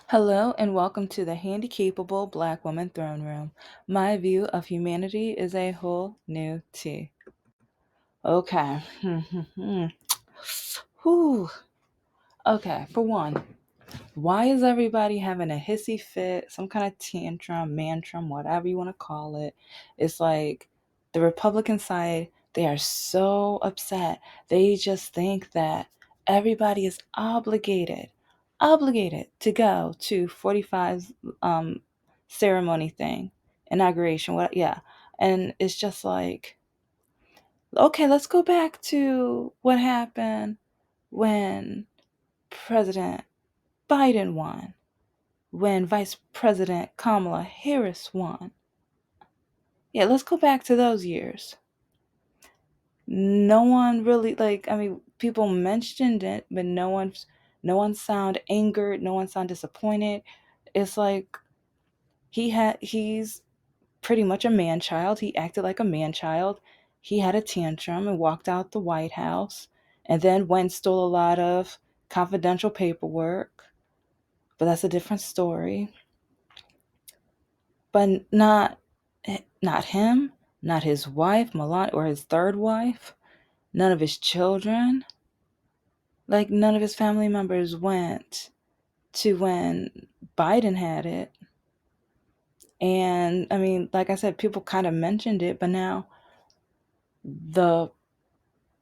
Hello and welcome to the Handicapable Black Woman Throne Room. My view of humanity is a whole new tea. Okay. Whew. Okay, for one, why is everybody having a hissy fit, some kind of tantrum, mantrum, whatever you want to call it? It's like the Republican side, they are so upset. They just think that everybody is obligated to go to 45's ceremony thing, inauguration, what yeah. And it's just like, okay, let's go back to what happened when President Biden won, when Vice President Kamala Harris won. Yeah, let's go back to those years. No one really people mentioned it, but no one sound angered, no one sound disappointed. It's like he's pretty much a man child. He acted like a man child. He had a tantrum and walked out the White House and then went and stole a lot of confidential paperwork. But that's a different story. But not him, not his wife, Melania, or his third wife, none of his children. Like, none of his family members went to when Biden had it. And I mean, like I said, people kind of mentioned it, but the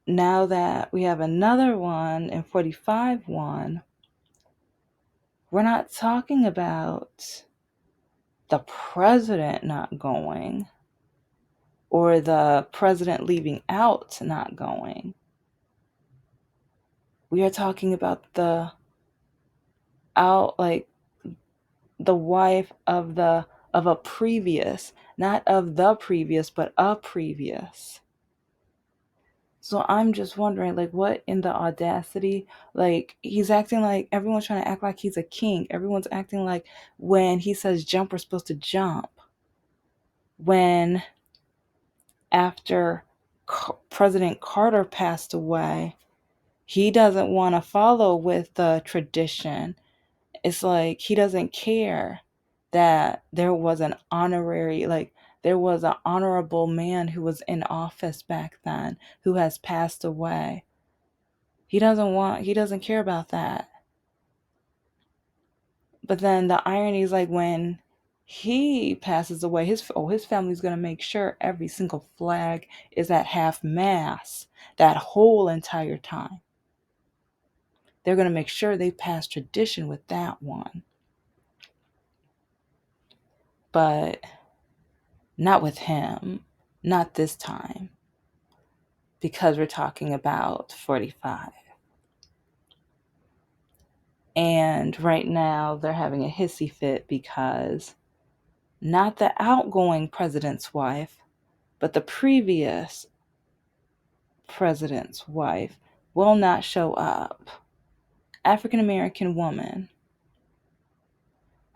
now that we have another one and 45 one, we're not talking about the president not going or the president leaving out not going. We are talking about out like the wife of a previous, not of the previous, but a previous. So I'm just wondering, like, what in the audacity? Like, he's acting like everyone's trying to act like he's a king. Everyone's acting like when he says jump, we're supposed to jump. When after President Carter passed away, he doesn't want to follow with the tradition. It's like he doesn't care that there was an honorable man who was in office back then who has passed away. He doesn't care about that. But then the irony is, like, when he passes away, his family's going to make sure every single flag is at half mast that whole entire time. They're going to make sure they pass tradition with that one. But not with him. Not this time. Because we're talking about 45. And right now they're having a hissy fit because not the outgoing president's wife, but the previous president's wife will not show up. African American woman.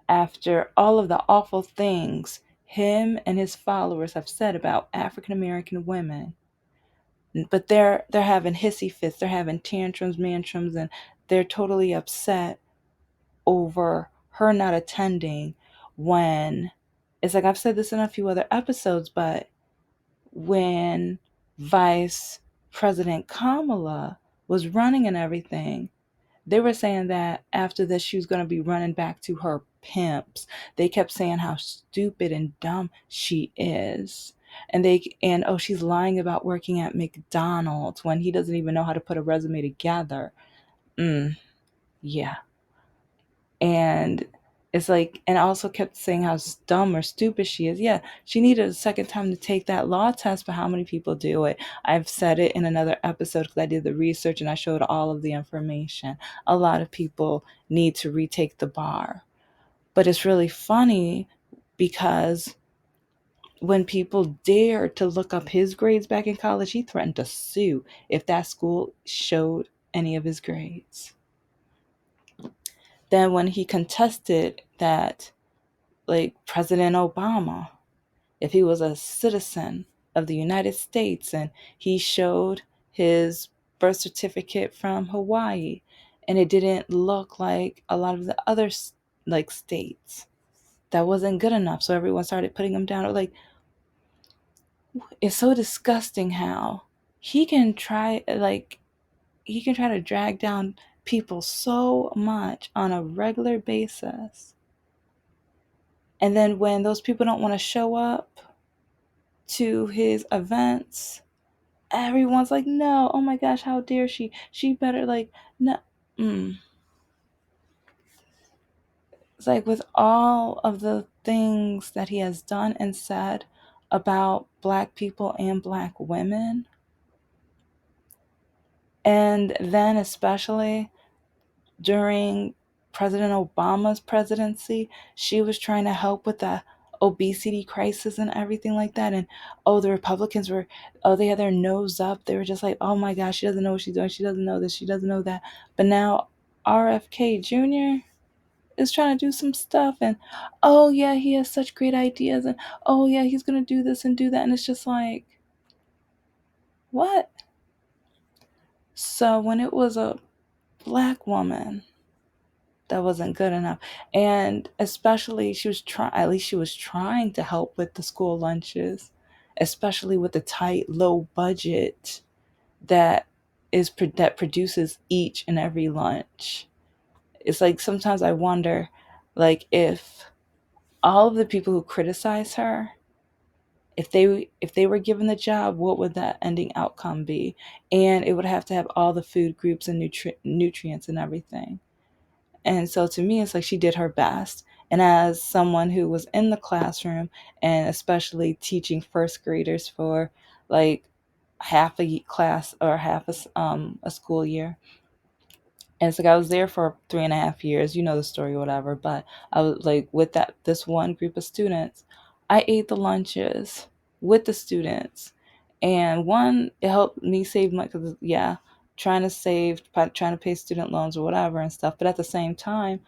After all of the awful things him and his followers have said about African American women, but they're having hissy fits, they're having tantrums, mantrums, and they're totally upset over her not attending when it's like I've said this in a few other episodes, but when Vice President Kamala was running and everything, they were saying that after this she was going to be running back to her pimps. They kept saying how stupid and dumb she is. And oh, she's lying about working at McDonald's when he doesn't even know how to put a resume together. Yeah. And it's like, and also kept saying how dumb or stupid she is. Yeah, she needed a second time to take that law test, but how many people do it? I've said it in another episode because I did the research and I showed all of the information. A lot of people need to retake the bar. But it's really funny because when people dared to look up his grades back in college, he threatened to sue if that school showed any of his grades. Then when he contested that, like President Obama, if he was a citizen of the United States and he showed his birth certificate from Hawaii and it didn't look like a lot of the other like states. That wasn't good enough, so everyone started putting him down. Like, it's so disgusting how he can try like he can try to drag down people so much on a regular basis. And then when those people don't want to show up to his events, everyone's like, no, oh my gosh, how dare she? She better, like, no. Mm. It's like with all of the things that he has done and said about Black people and Black women, and then especially during President Obama's presidency, she was trying to help with the obesity crisis and everything like that. And oh, the Republicans were, oh, they had their nose up. They were just like, oh my gosh, she doesn't know what she's doing. She doesn't know this. She doesn't know that. But now RFK Jr. is trying to do some stuff. And oh, yeah, he has such great ideas. And oh, yeah, he's going to do this and do that. And it's just like, what? So when it was a Black woman, that wasn't good enough. And especially she was trying, at least she was trying to help with the school lunches, especially with the tight low budget that that produces each and every lunch. It's like sometimes I wonder, like, if all of the people who criticize her, if they were given the job, what would that ending outcome be? And it would have to have all the food groups and nutrients and everything. And so to me, it's like she did her best. And as someone who was in the classroom and especially teaching first graders for like half a class or half a school year, and it's like I was there for 3.5 years. You know the story, or whatever. But I was like with that this one group of students, I ate the lunches with the students, and one, it helped me save money because yeah, trying to pay student loans or whatever and stuff. But at the same time,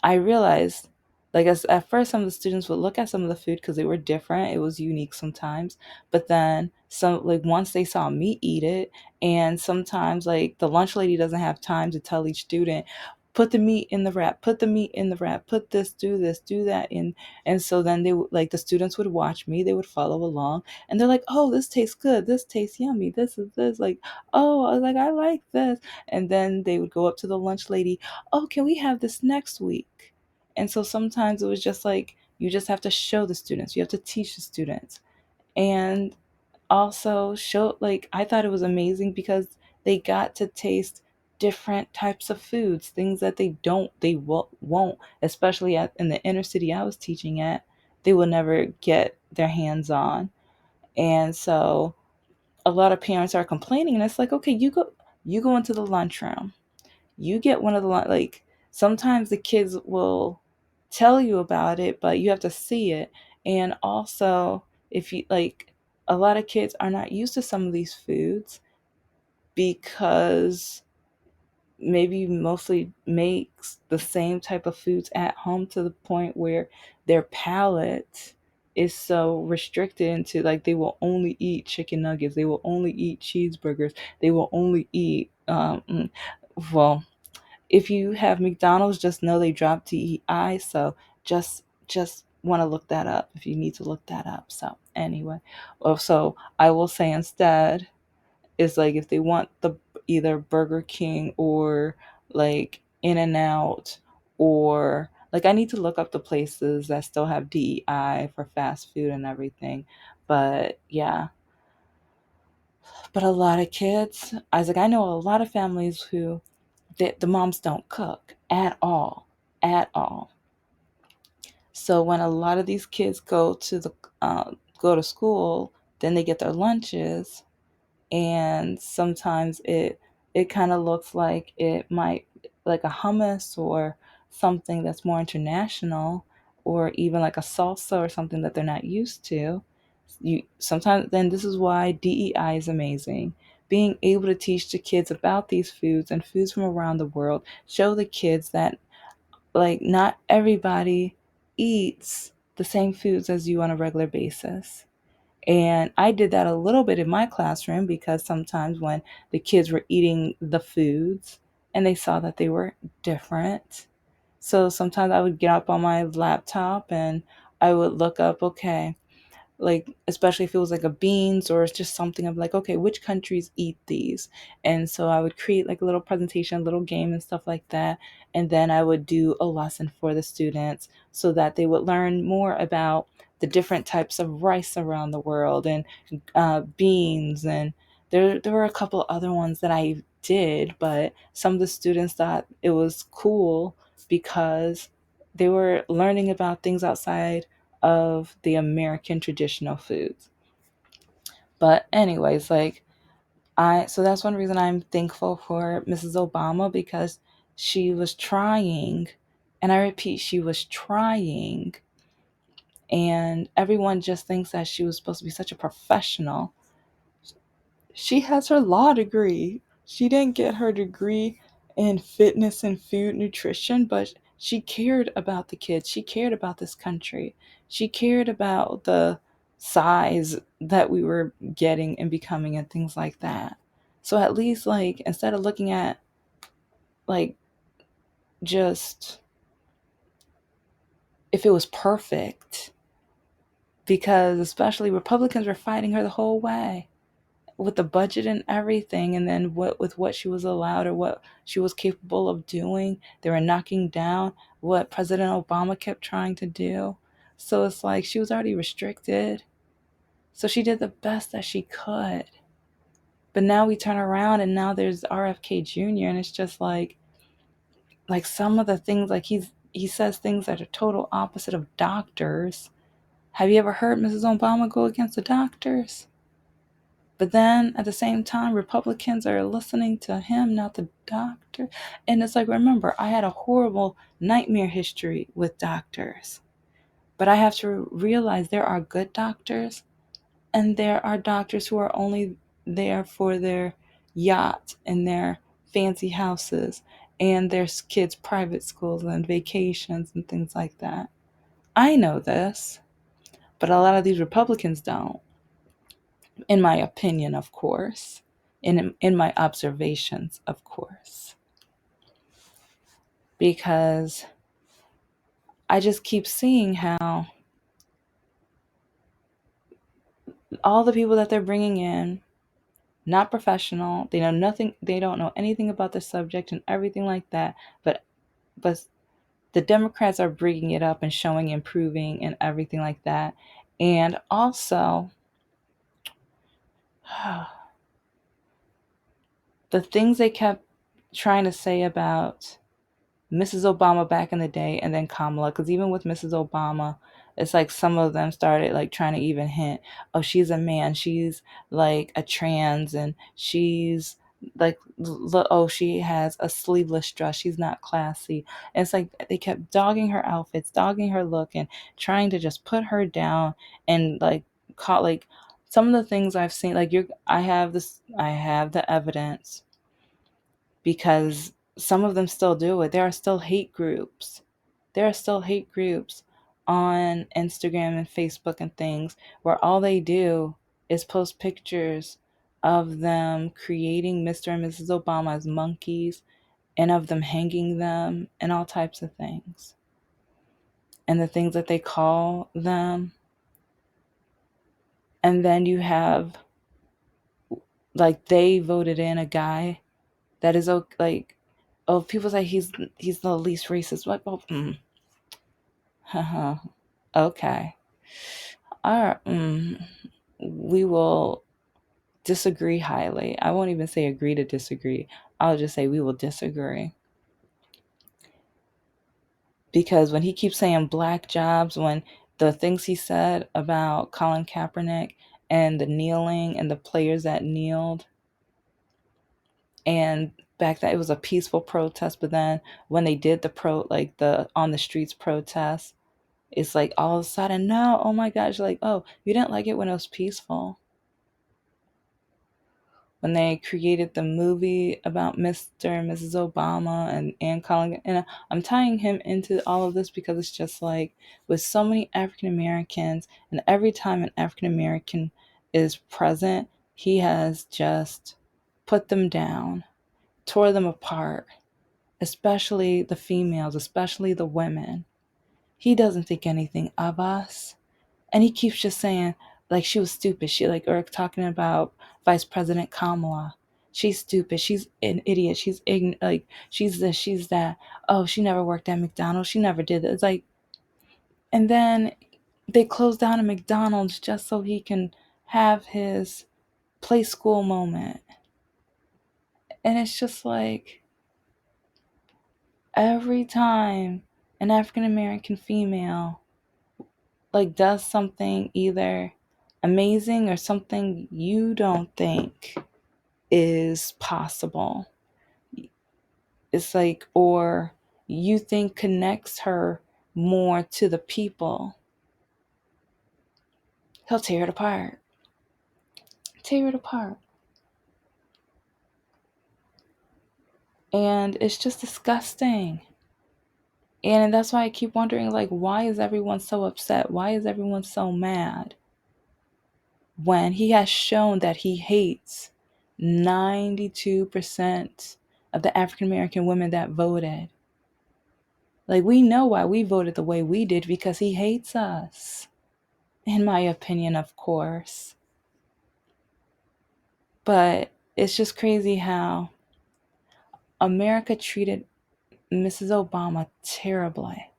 I realized, like, as at first, some of the students would look at some of the food because they were different. It was unique sometimes, but then some, like, once they saw me eat it, and sometimes like the lunch lady doesn't have time to tell each student, put the meat in the wrap, put the meat in the wrap, put this, do that, and so then like the students would watch me, they would follow along, and they're like, oh, this tastes good, this tastes yummy, this is this, like, oh, I was like, I like this, and then they would go up to the lunch lady, oh, can we have this next week? And so sometimes it was just like, you just have to show the students, you have to teach the students. And also show, like, I thought it was amazing because they got to taste different types of foods, things that they won't, especially in the inner city I was teaching at, they will never get their hands on. And so a lot of parents are complaining, and it's like, okay, you go into the lunchroom, you get one of the like, sometimes the kids will tell you about it, but you have to see it. And also, if you like, a lot of kids are not used to some of these foods because maybe you mostly makes the same type of foods at home to the point where their palate is so restricted into, like, they will only eat chicken nuggets, they will only eat cheeseburgers, they will only eat well, if you have McDonald's, just know they dropped DEI. So just want to look that up if you need to look that up. So anyway, well, so I will say instead is, like, if they want the either Burger King or like In and Out, or like, I need to look up the places that still have DEI for fast food and everything. But yeah, but a lot of kids, I know a lot of families who the moms don't cook at all, at all. So when a lot of these kids go to school, then they get their lunches, and sometimes it kind of looks like it might, like a hummus or something that's more international, or even like a salsa or something that they're not used to. You sometimes, then this is why DEI is amazing. Being able to teach the kids about these foods and foods from around the world, show the kids that, like, not everybody eats the same foods as you on a regular basis. And I did that a little bit in my classroom because sometimes when the kids were eating the foods and they saw that they were different, So sometimes I would get up on my laptop and I would look up, okay, like especially if it was like a beans or it's just something of like, okay, which countries eat these? And so I would create like a little presentation, a little game and stuff like that. And then I would do a lesson for the students so that they would learn more about the different types of rice around the world, and beans. And there were a couple other ones that I did, but some of the students thought it was cool because they were learning about things outside of the American traditional foods. But anyways, like so that's one reason I'm thankful for Mrs. Obama, because she was trying, and I repeat, she was trying, and everyone just thinks that she was supposed to be such a professional. She has her law degree. She didn't get her degree in fitness and food nutrition, but she cared about the kids. She cared about this country. She cared about the size that we were getting and becoming and things like that. So at least, like, instead of looking at like just if it was perfect, because especially Republicans were fighting her the whole way with the budget and everything, and then what with what she was allowed or what she was capable of doing, they were knocking down what President Obama kept trying to do. So it's like she was already restricted, so she did the best that she could. But now we turn around and now there's RFK Jr., and it's just like some of the things, like he says things that are total opposite of doctors. Have you ever heard Mrs. Obama go against the doctors? But then at the same time, Republicans are listening to him, not the doctor. And it's like, remember, I had a horrible nightmare history with doctors. But I have to realize there are good doctors, and there are doctors who are only there for their yacht and their fancy houses and their kids' private schools and vacations and things like that. I know this, but a lot of these Republicans don't, in my opinion, of course, in my observations, of course, because I just keep seeing how all the people that they're bringing in, not professional, they know nothing, they don't know anything about the subject and everything like that, but the Democrats are bringing it up and showing improving and everything like that. And also, the things they kept trying to say about Mrs. Obama back in the day and then Kamala, because even with Mrs. Obama, it's like some of them started like trying to even hint, oh, she's a man, she's like a trans, and she's like, oh, she has a sleeveless dress, she's not classy. And it's like they kept dogging her outfits, dogging her look, and trying to just put her down, and like caught like some of the things I've seen, like I have the evidence, because some of them still do it. There are still hate groups. There are still hate groups on Instagram and Facebook and things where all they do is post pictures of them creating Mr. and Mrs. Obama as monkeys, and of them hanging them and all types of things. And the things that they call them. And then you have, like, they voted in a guy that is like, oh, people say he's the least racist. Like, oh, okay, all right, we will disagree highly. I won't even say agree to disagree. I'll just say we will disagree, because when he keeps saying black jobs, when the things he said about Colin Kaepernick and the kneeling and the players that kneeled, and back then it was a peaceful protest, but then when they did the like the on the streets protest, it's like all of a sudden, no, oh my gosh, like, oh, you didn't like it when it was peaceful. When they created the movie about Mr. and Mrs. Obama and Colin, and I'm tying him into all of this because it's just like with so many African Americans, and every time an African American is present, he has just put them down, tore them apart, especially the females, especially the women. He doesn't think anything of us. And he keeps just saying, like, she was stupid. She, like, Eric talking about Vice President Kamala. She's stupid. She's an idiot. She's ignorant. Like, she's this, she's that. Oh, she never worked at McDonald's. She never did it. It's like, and then they closed down a McDonald's just so he can have his play school moment. And it's just like, every time an African American female like does something either amazing or something you don't think is possible, it's like, or you think connects her more to the people, he'll tear it apart. Tear it apart. And it's just disgusting. And that's why I keep wondering, like, why is everyone so upset? Why is everyone so mad? When he has shown that he hates 92% of the African American women that voted. Like, we know why we voted the way we did, because he hates us. In my opinion, of course. But it's just crazy how America treated Mrs. Obama terribly.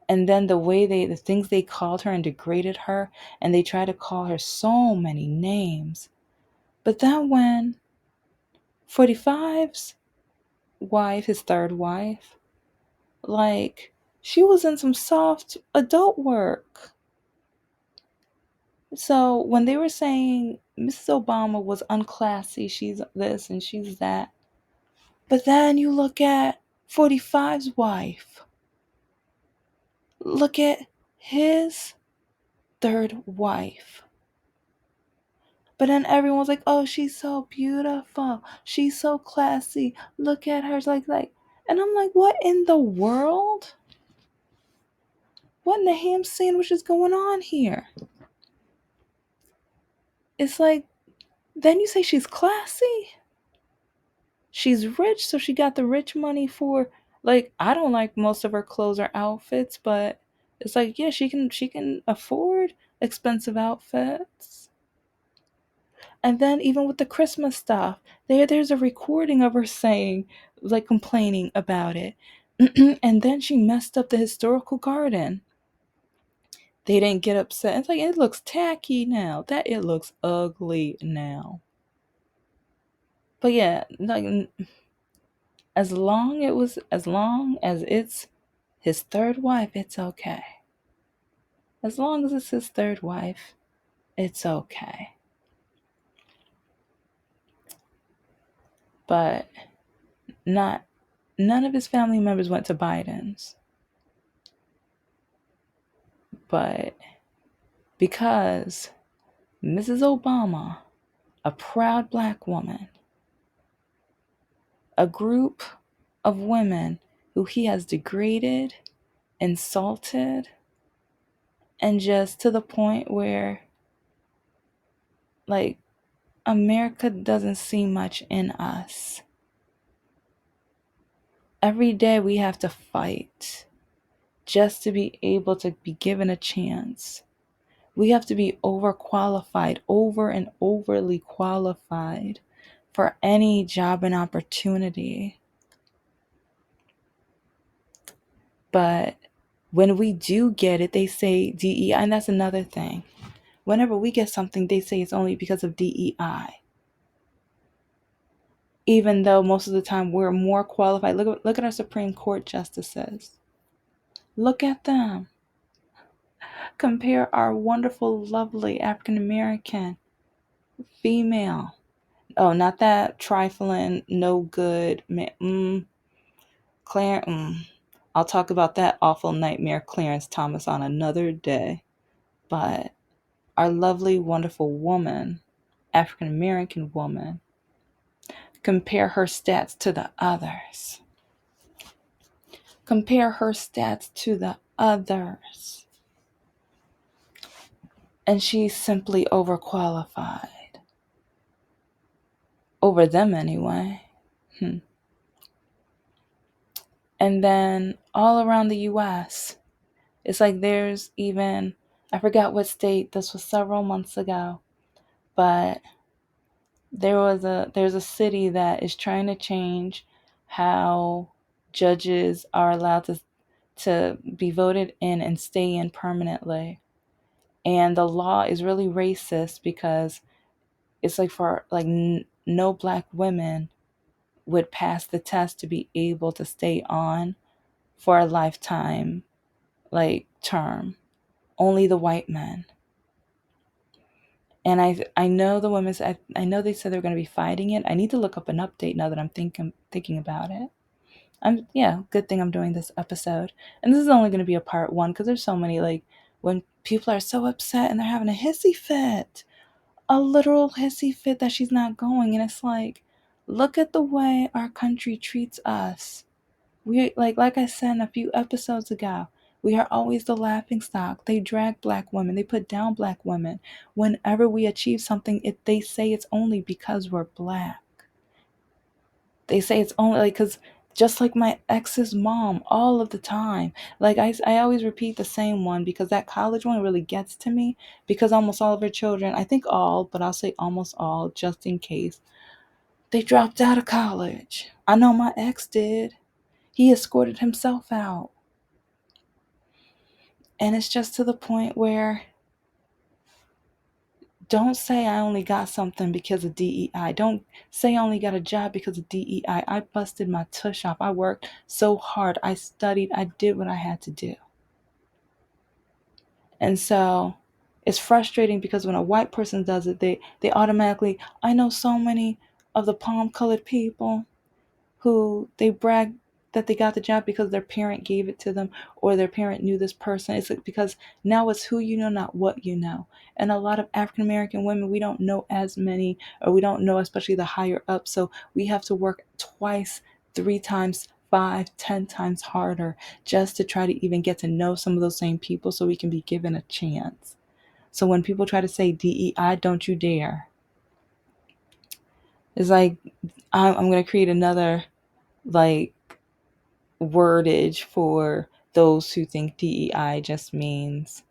And then the things they called her and degraded her, and they tried to call her so many names. But then when 45's wife, his third wife, like, she was in some soft adult work. So when they were saying Mrs. Obama was unclassy, she's this and she's that. But then you look at 45's wife. Look at his third wife. But then everyone's like, oh, she's so beautiful. She's so classy. Look at her. Like. And I'm like, what in the world? What in the ham sandwich is going on here? It's like, then you say she's classy. She's rich, so she got the rich money for, like, I don't like most of her clothes or outfits, but it's like, yeah, she can afford expensive outfits. And then even with the Christmas stuff, there's a recording of her saying, like, complaining about it. And then she messed up the historical garden. They didn't get upset. It's like, it looks tacky now. That it looks ugly now. But yeah, like, as long as it's his third wife, it's okay. As long as it's his third wife, it's okay. But none of his family members went to Biden's. But because Mrs. Obama, a proud black woman, a group of women who he has degraded, insulted, and just to the point where, like, America doesn't see much in us. Every day we have to fight just to be able to be given a chance. We have to be overqualified, over and overly qualified for any job and opportunity. But when we do get it, they say DEI, and that's another thing. Whenever we get something, they say it's only because of DEI. Even though most of the time we're more qualified. Look at our Supreme Court justices. Look at them. Compare our wonderful, lovely African American female. Oh, not that trifling, no good man. I'll talk about that awful nightmare Clarence Thomas on another day. But our lovely, wonderful woman, African American woman, compare her stats to the others. Compare her stats to the others. And she's simply overqualified. Over them, anyway. And then all around the US, it's like there's even, I forgot what state, this was several months ago, but there's a city that is trying to change how judges are allowed to be voted in and stay in permanently. And the law is really racist because it's like for like no black women would pass the test to be able to stay on for a lifetime like term. Only the white men. And I know the women. I know they said they're going to be fighting it. I need to look up an update now that I'm thinking about it. Yeah, good thing I'm doing this episode. And this is only going to be a part one because there's so many, like, when people are so upset and they're having a hissy fit, a literal hissy fit that she's not going, and it's like, look at the way our country treats us. We, like I said a few episodes ago, we are always the laughing stock. They drag black women. They put down black women. Whenever we achieve something, they say it's only because we're black. They say it's only like because, just like my ex's mom, all of the time. Like I always repeat the same one because that college one really gets to me because almost all of her children, I think all, but I'll say almost all, just in case, they dropped out of college. I know my ex did. He escorted himself out. And it's just to the point where, don't say I only got something because of DEI. Don't say I only got a job because of DEI. I busted my tush off. I worked so hard. I studied. I did what I had to do. And so it's frustrating because when a white person does it, they automatically, I know so many of the palm colored people who they brag that they got the job because their parent gave it to them or their parent knew this person. It's like, because now it's who you know, not what you know. And a lot of African American women, we don't know as many, or we don't know, especially the higher up. So we have to work twice, three times, five, 10 times harder just to try to even get to know some of those same people so we can be given a chance. So when people try to say DEI, don't you dare. It's like, I'm going to create another, like, wordage for those who think DEI just means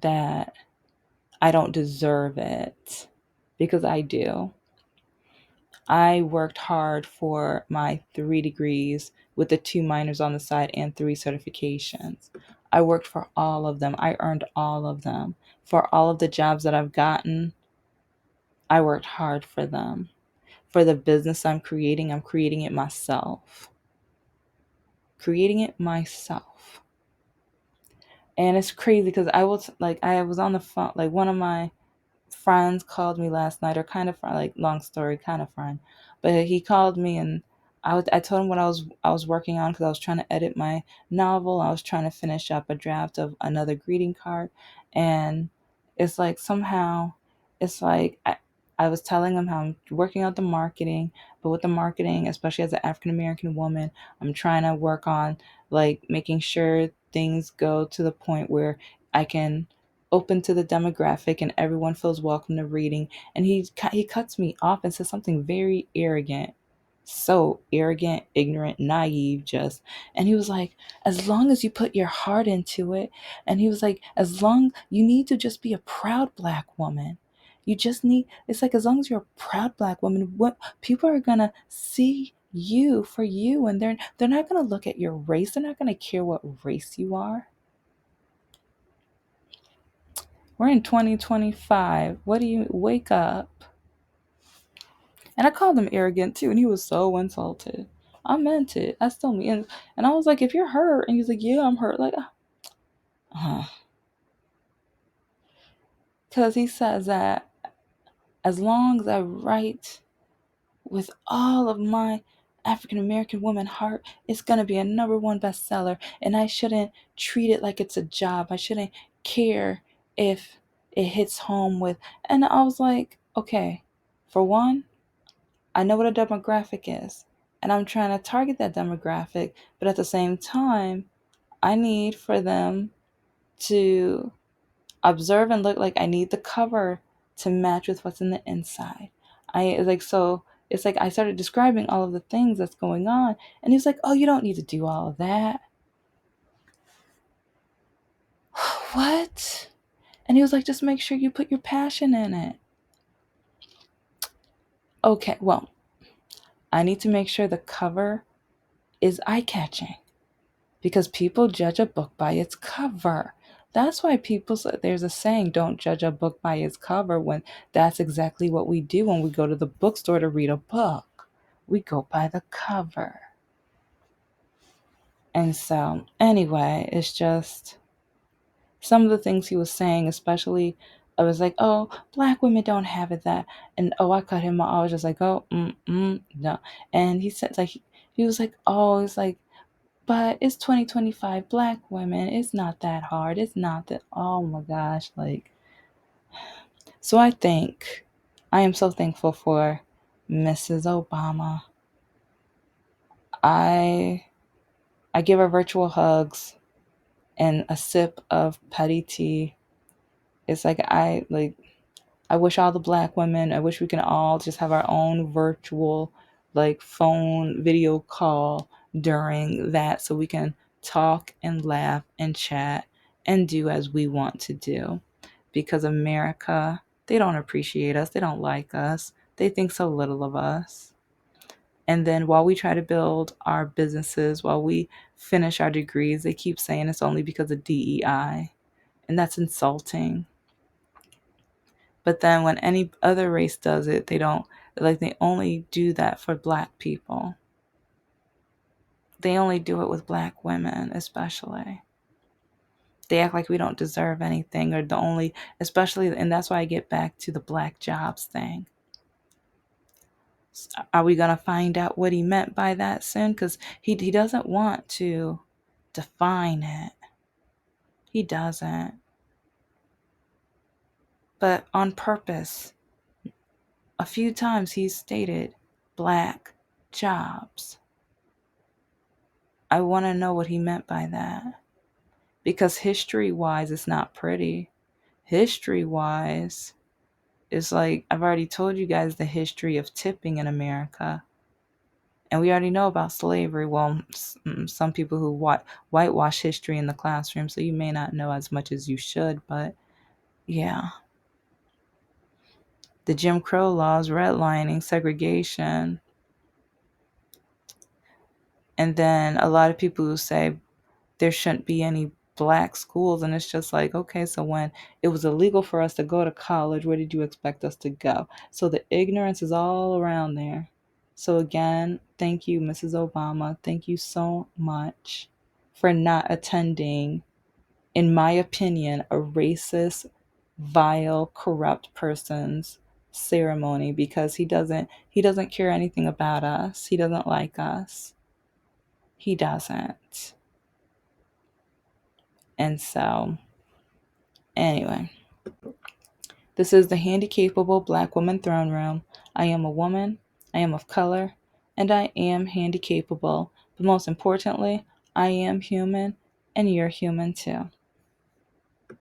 that I don't deserve it, because I do. I worked hard for my 3 degrees with the 2 minors on the side and 3 certifications. I worked for all of them. I earned all of them. For all of the jobs that I've gotten, I worked hard for them. For the business I'm creating it myself. Creating it myself. And it's crazy because I was on the phone, like one of my friends called me last night, or kind of friend, like long story, kind of friend, but he called me, and I told him what I was working on because I was trying to edit my novel. I was trying to finish up a draft of another greeting card, and it's like somehow, it's like I was telling him how I'm working out the marketing, but with the marketing, especially as an African American woman, I'm trying to work on like making sure things go to the point where I can open to the demographic and everyone feels welcome to reading. And he cuts me off and says something very arrogant, so arrogant, ignorant, naive, just. And he was like, as long as you put your heart into it. And he was like, as long, you need to just be a proud black woman. You just need, it's like, as long as you're a proud black woman, what people are gonna see you for you, and they're not gonna look at your race. They're not gonna care what race you are. We're in 2025. What do you, wake up? And I called him arrogant too, and he was so insulted. I meant it. I still mean it. And I was like, if you're hurt, and he's like, yeah, I'm hurt. Like, because he says that as long as I write with all of my African American woman heart, it's going to be a number one bestseller. And I shouldn't treat it like it's a job. I shouldn't care if it hits home with. And I was like, okay, for one, I know what a demographic is. And I'm trying to target that demographic. But at the same time, I need for them to observe and look like, I need the cover to match with what's in the inside. I like, so it's like I started describing all of the things that's going on. And he's like, oh, you don't need to do all of that. What? And he was like, just make sure you put your passion in it. Okay, well, I need to make sure the cover is eye catching because people judge a book by its cover. That's why people say there's a saying, don't judge a book by its cover, when that's exactly what we do when we go to the bookstore to read a book. We go by the cover. And so, anyway, it's just some of the things he was saying, especially, I was like, oh, black women don't have it that. And oh, I cut him off. I was just like, oh, no. And he said, like, he was like, oh, it's like, but it's 2025, black women. It's not that hard. It's not that, oh my gosh. Like, so I am so thankful for Mrs. Obama. I, I give her virtual hugs and a sip of petty tea. It's like, I wish all the black women, I wish we can all just have our own virtual, like, phone video call during that so we can talk and laugh and chat and do as we want to do. Because America, they don't appreciate us, they don't like us, they think so little of us. And then while we try to build our businesses, while we finish our degrees, they keep saying it's only because of DEI. And that's insulting. But then when any other race does it, they don't, like, they only do that for black people. They only do it with black women, especially. They act like we don't deserve anything, or the only, especially, and that's why I get back to the black jobs thing. Are we going to find out what he meant by that soon? Because he doesn't want to define it. He doesn't. But on purpose, a few times he's stated black jobs. I want to know what he meant by that. Because history wise, it's not pretty. History wise, it's like I've already told you guys the history of tipping in America. And we already know about slavery. Well, some people who whitewash history in the classroom, so you may not know as much as you should, but yeah. The Jim Crow laws, redlining, segregation. And then a lot of people who say there shouldn't be any black schools, and it's just like, okay, so when it was illegal for us to go to college, where did you expect us to go? So the ignorance is all around there. So again, thank you, Mrs. Obama. Thank you so much for not attending, in my opinion, a racist, vile, corrupt person's ceremony, because he doesn't care anything about us. He doesn't like us. He doesn't. And so, anyway, this is the Handicapable Black Woman Throne Room. I am a woman, I am of color, and I am handicapable. But most importantly, I am human, and you're human too.